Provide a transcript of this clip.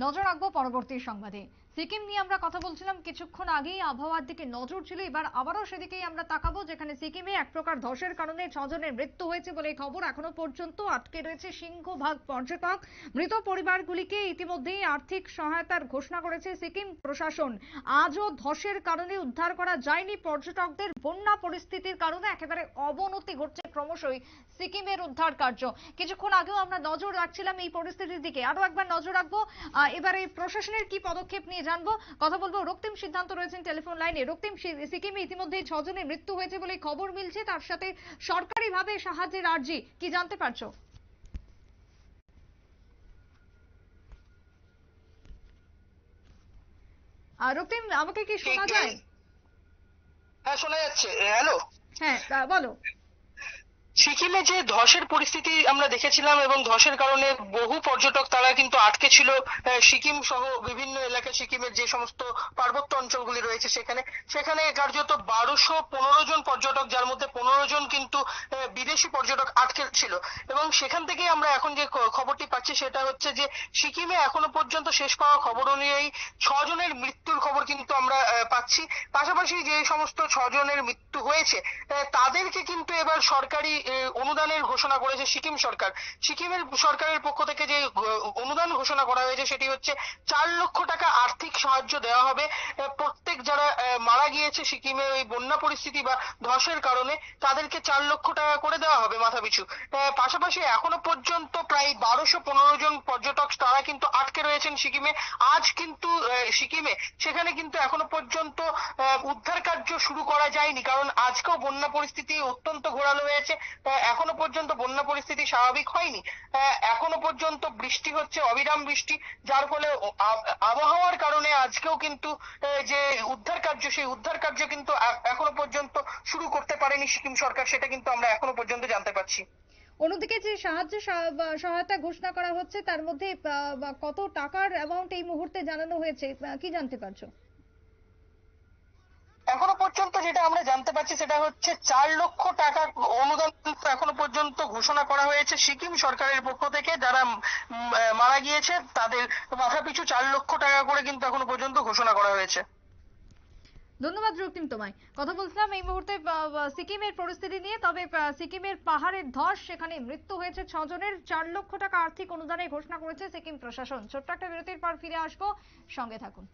নজর রাখবো পরবর্তী সংবাদে। সিকিম নিয়ে আমরা কথা বলছিলাম কিছুক্ষণ আগেই, আবহাওয়ার দিকে নজর ছিল, এবার আবারও সেদিকেই আমরা তাকাবো, যেখানে সিকিমে এক প্রকার ধসের কারণে 6 জনের মৃত্যু হয়েছে বলে খবর। এখনো পর্যন্ত আটকে রয়েছে সিংহভাগ পর্যটক। মৃত পরিবারগুলিকে ইতিমধ্যেই আর্থিক সহায়তার ঘোষণা করেছে সিকিম প্রশাসন। আজও ধসের কারণে উদ্ধার করা যায়নি পর্যটকদের। বন্যা পরিস্থিতির কারণে একেবারে অবনতি ঘটছে ক্রমশই সিকিমের উদ্ধার কার্য। কিছুক্ষণ আগেও আমরা নজর রাখছিলাম এই পরিস্থিতির দিকে, আরো একবার নজর রাখবো। এবারে প্রশাসনের কি পদক্ষেপ নিয়ে জানবো, কথা বলবো। রক্তিম সিদ্ধান্ত রয়েছেন টেলিফোন লাইনে। রক্তিম, সিকিমে ইতিমধ্যে 6 জনের মৃত্যু হয়েছে বলে খবর মিলছে, তার সাথে সরকারিভাবে সাহায্যের আর্জি, কি জানতে পারছো? রক্তিম, আমাকে কি শোনা যায়? হ্যাঁ, শোনা যাচ্ছে। হ্যালো। হ্যাঁ, বলো। সিকিমে যে ধসের পরিস্থিতি আমরা দেখেছিলাম এবং ধসের কারণে বহু পর্যটক তারা কিন্তু আটকে ছিল সিকিম সহ বিভিন্ন এলাকা, সিকিমের যে সমস্ত পার্বত্য অঞ্চলগুলি রয়েছে সেখানে সেখানে কার্যত 1215 জন পর্যটক, যার মধ্যে 15 জন কিন্তু বিদেশি পর্যটক আটকে ছিল। এবং সেখান থেকে আমরা এখন যে খবরটি পাচ্ছি সেটা হচ্ছে যে সিকিমে এখনো পর্যন্ত শেষ পাওয়া খবর অনুযায়ী 6 জনের মৃত্যুর খবর কিন্তু আমরা পাচ্ছি। পাশাপাশি যে সমস্ত 6 জনের মৃত্যু হয়েছে তাদেরকে কিন্তু এবার সরকারি অনুদানের ঘোষণা করেছে সিকিম সরকার। সিকিমের সরকারের পক্ষ থেকে যে অনুদান ঘোষণা করা হয়েছে সেটি হচ্ছে 4 লক্ষ টাকা আর্থিক সাহায্য দেওয়া হবে প্রত্যেক যারা মারা গিয়েছে সিকিমে ওই বন্যা পরিস্থিতি বা ধসের কারণে, তাদেরকে 4 লক্ষ টাকা করে দেওয়া হবে মাথাপিছু। পাশাপাশি এখনো পর্যন্ত প্রায় 1215 জন পর্যটক তারা কিন্তু আটকে রয়েছেন সিকিমে। আজ কিন্তু সিকিমে সেখানে কিন্তু এখনো পর্যন্ত উদ্ধার কার্য শুরু করা যায়নি, কারণ আজকেও বন্যা পরিস্থিতি অত্যন্ত ঘোরালো হয়েছে। এখনো পর্যন্ত বন্যা পরিস্থিতি স্বাভাবিক হয়নি। এখনো পর্যন্ত বৃষ্টি হচ্ছে, অবিরাম বৃষ্টি, যার ফলে আবহাওয়ার কারণে আজকেও কিন্তু যে উদ্ধার কার্য সেই উদ্ধার কার্য কিন্তু এখনো পর্যন্ত শুরু করতে পারেনি সিকিম সরকার, সেটা কিন্তু আমরা এখনো পর্যন্ত জানতে পারছি। অন্যদিকে যে সহায়তা ঘোষণা করা হচ্ছে, তার মধ্যে কত টাকার অ্যামাউন্ট এই মুহূর্তে জানানো হয়েছে, কি জানতে পারছো? এখনো পর্যন্ত যেটা আমরা জানতে পারছি সেটা হচ্ছে 4 লক্ষ টাকা অনুদান এখনো পর্যন্ত ঘোষণা করা হয়েছে সিকিম সরকারের পক্ষ থেকে। যারা মারা গিয়েছে তাদের মাথাপিছু 4 লক্ষ টাকা করে কিন্তু এখনো পর্যন্ত ঘোষণা করা হয়েছে। ধন্যবাদ রক্তিম তোমায়। কথা বলছিলাম এই মুহূর্তে সিকিমের পরিস্থিতি নিয়ে। তবে সিকিমের পাহাড়ের ধস, সেখানে মৃত্যু হয়েছে 6 জনের। 4 লক্ষ টাকা আর্থিক অনুদানের ঘোষণা করেছে সিকিম প্রশাসন। ছোট্ট একটা বিরতির পর ফিরে আসবো, সঙ্গে থাকুন।